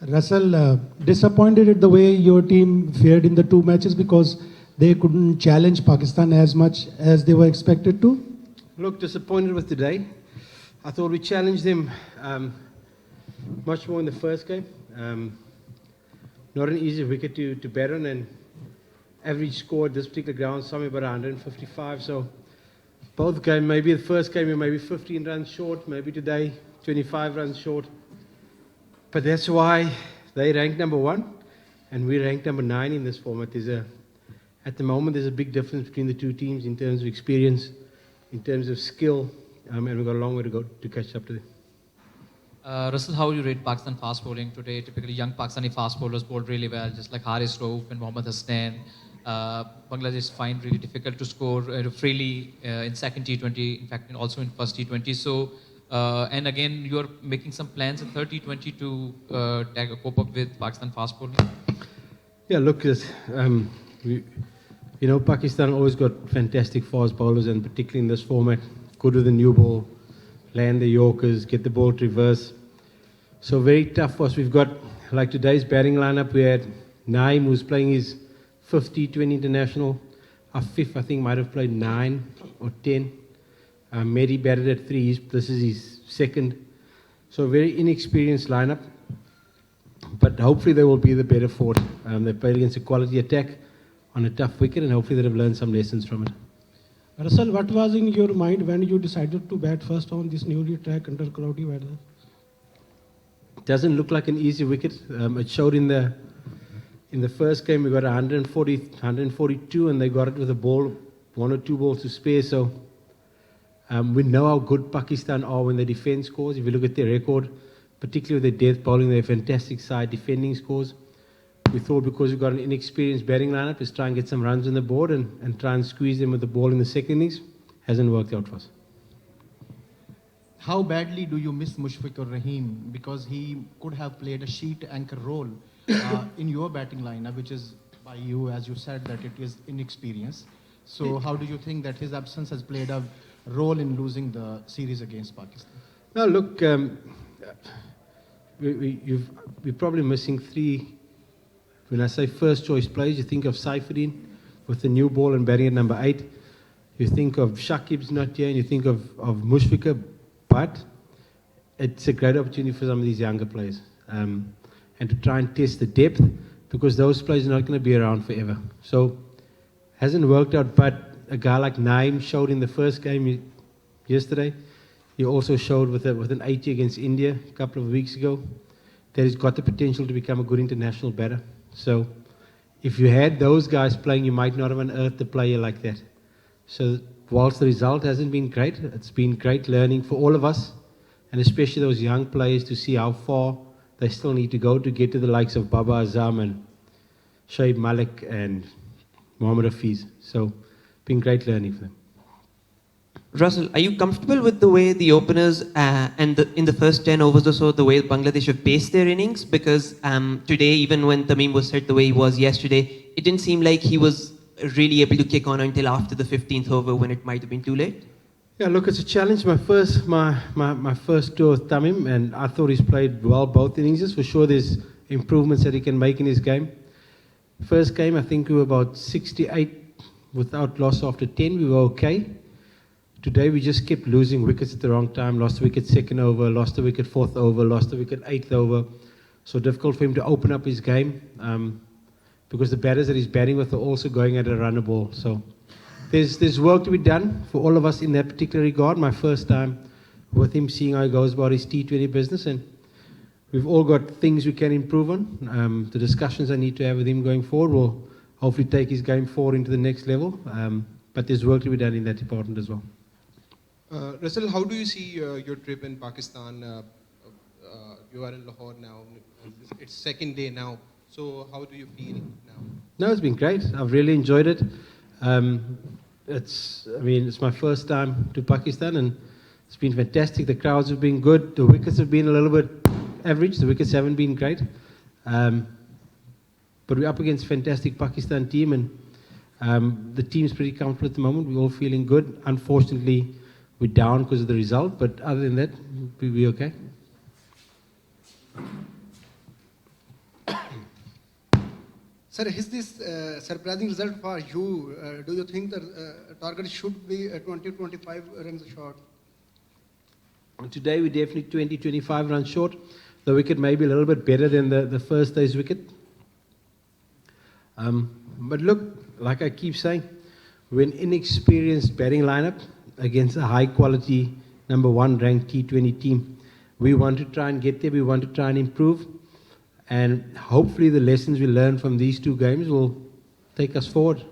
Russell, disappointed at the way your team fared in the two matches because they couldn't challenge Pakistan as much as they were expected to? Look, disappointed with today. I thought we challenged them much more in the first game. Not an easy wicket to bat on, and average score at this particular ground somewhere about 155. So both games, maybe the first game we were maybe 15 runs short, maybe today 25 runs short. But that's why they ranked number 1 and we ranked number 9 in this format. At the moment, there's a big difference between the two teams in terms of experience, in terms of skill, and we've got a long way to go to catch up to them. Russell, how would you rate Pakistan fast bowling today? Typically, young Pakistani fast bowlers bowled really well, just like Haris Rauf and Mohammad Hasnain. Bangladesh find really difficult to score freely in second T20, in fact, and also in first T20. So, and again, you're making some plans in third T20 to cope up with Pakistan fast bowling? Yeah, look, Pakistan always got fantastic fast bowlers, and particularly in this format, good with the new ball, land the Yorkers, get the ball to reverse. So very tough for us. We've got, like today's batting lineup, we had Naeem, who's playing his 5th T20 international. Our 5th, I think, might have played 9 or 10. Mehdi batted at 3. This is his 2nd. So very inexperienced lineup. But hopefully they will be the better for it. They played against a quality attack on a tough wicket, and hopefully they have learned some lessons from it. Russell, what was in your mind when you decided to bat first on this newly track under cloudy weather? It doesn't look like an easy wicket. It showed in the first game we got 140, 142, and they got it with a ball, 1 or 2 balls to spare. So we know how good Pakistan are when they defend scores. If you look at their record, particularly with their death bowling, they're a fantastic side defending scores. We thought because we've got an inexperienced batting lineup, let's try and get some runs on the board and try and squeeze them with the ball in the second innings. Hasn't worked out for us. How badly do you miss Mushfiqur Rahim? Because he could have played a sheet anchor role in your batting lineup, which is by you, as you said, that it is inexperience. So how do you think that his absence has played a role in losing the series against Pakistan? No, look, we're probably missing 3. When I say first choice players, you think of Saifuddin with the new ball and batting at number 8. You think of Shakib's not here, and you think of Mushfiqur. But it's a great opportunity for some of these younger players, and to try and test the depth, because those players are not going to be around forever. So hasn't worked out, but a guy like Naeem showed in the first game yesterday. He also showed with an 80 against India a couple of weeks ago that he's got the potential to become a good international batter. So if you had those guys playing, you might not have unearthed a player like that. So whilst the result hasn't been great, it's been great learning for all of us, and especially those young players, to see how far they still need to go to get to the likes of Baba Azam and Shoaib Malik and Mohammad Hafiz. So been great learning for them. Russell, are you comfortable with the way the openers and in the first 10 overs or so, the way Bangladesh have paced their innings? Because today, even when Tamim was hit the way he was yesterday, it didn't seem like he was really able to kick on until after the 15th over, when it might have been too late. Yeah, look, it's a challenge. My first tour with Tamim, and I thought he's played well both innings. For sure, there's improvements that he can make in his game. First game, I think we were about 68 without loss after 10. We were okay. Today we just kept losing wickets at the wrong time. Lost the wicket 2nd over, lost the wicket 4th over, lost the wicket 8th over. So difficult for him to open up his game, because the batters that he's batting with are also going at a runner ball. So there's work to be done for all of us in that particular regard. My first time with him, seeing how he goes about his T20 business, and we've all got things we can improve on. The discussions I need to have with him going forward will hopefully take his game forward into the next level. But there's work to be done in that department as well. Russell, how do you see your trip in Pakistan? You are in Lahore now. It's 2nd day now. So how do you feel now? No, it's been great. I've really enjoyed it. It's my first time to Pakistan, and it's been fantastic. The crowds have been good. The wickets have been a little bit average. The wickets haven't been great. But we're up against a fantastic Pakistan team, and The team's pretty comfortable at the moment. We're all feeling good. Unfortunately, we're down because of the result, but other than that, we'll be okay. Sir, is this surprising result for you? Do you think the target should be 20-25 runs short? Today we're definitely 20-25 runs short. The wicket may be a little bit better than the first day's wicket. But look, like I keep saying, we're an inexperienced batting lineup against a high quality number 1 ranked T20 team. We want to try and get there, we want to try and improve, and hopefully the lessons we learn from these 2 games will take us forward.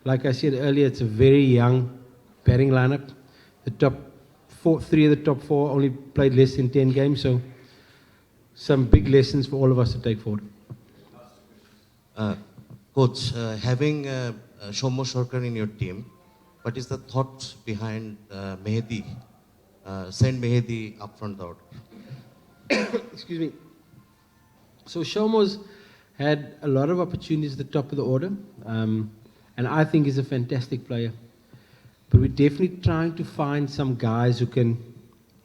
Like I said earlier, it's a very young batting lineup. The top 3 of the top 4 only played less than 10 games, so some big lessons for all of us to take forward. Coach, having Shomo Shorkar in your team, what is the thought behind Mehdi? Send Mehdi up front the order. Excuse me. So Shomo's had a lot of opportunities at the top of the order, and I think he's a fantastic player. But we're definitely trying to find some guys who can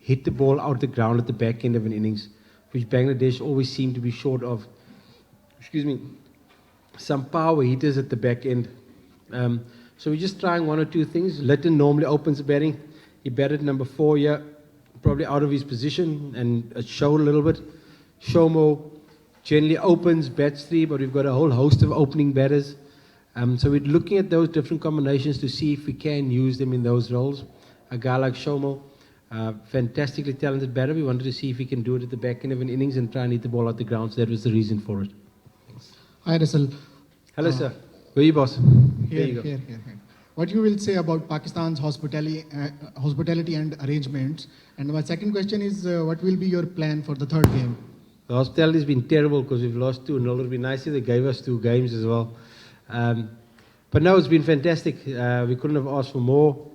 hit the ball out the ground at the back end of an innings, which Bangladesh always seem to be short of. Excuse me. Some power hitters at the back end. So we're just trying 1 or 2 things. Litton normally opens the batting. He batted number 4 here, probably out of his position, and it showed a little bit. Shomo generally opens, bats 3, but we've got a whole host of opening batters. So we're looking at those different combinations to see if we can use them in those roles. A guy like Shomo, fantastically talented batter. We wanted to see if he can do it at the back end of an innings and try and hit the ball out the ground. So that was the reason for it. Hi, Russell. Hello, sir. Where are you, boss? There you go. Here. What you will say about Pakistan's hospitality and arrangements? And my second question is, what will be your plan for the third game? The hospitality has been terrible because we've lost 2-0. It would be nice if they gave us 2 games as well. But no, it's been fantastic. We couldn't have asked for more.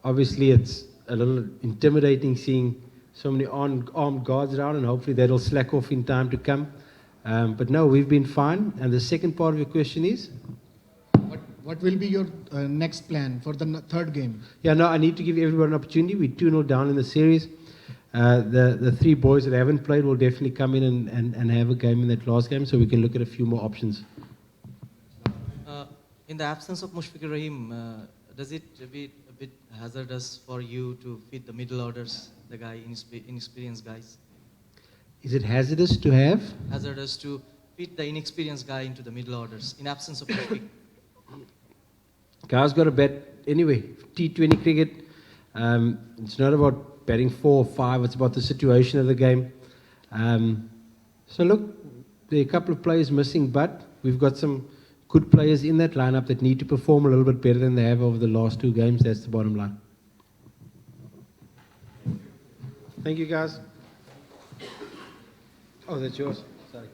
Obviously, it's a little intimidating seeing so many armed guards around, and hopefully that'll slack off in time to come. But no, we've been fine. And the second part of your question is? What will be your next plan for the third game? Yeah, no, I need to give everyone an opportunity. We're 2-0 down in the series. The 3 boys that haven't played will definitely come in and have a game in that last game, so we can look at a few more options. In the absence of Mushfiqur Rahim, does it be a bit hazardous for you to feed the middle orders, the inexperienced guys? Is it hazardous to have? Hazardous to feed the inexperienced guy into the middle orders in absence of Mushfiq? Guys got to bat anyway. T20 cricket, it's not about batting 4 or 5, it's about the situation of the game. So look, there are a couple of players missing, but we've got some good players in that lineup that need to perform a little bit better than they have over the last 2 games. That's the bottom line. Thank you, guys. Oh, that's yours. Sorry.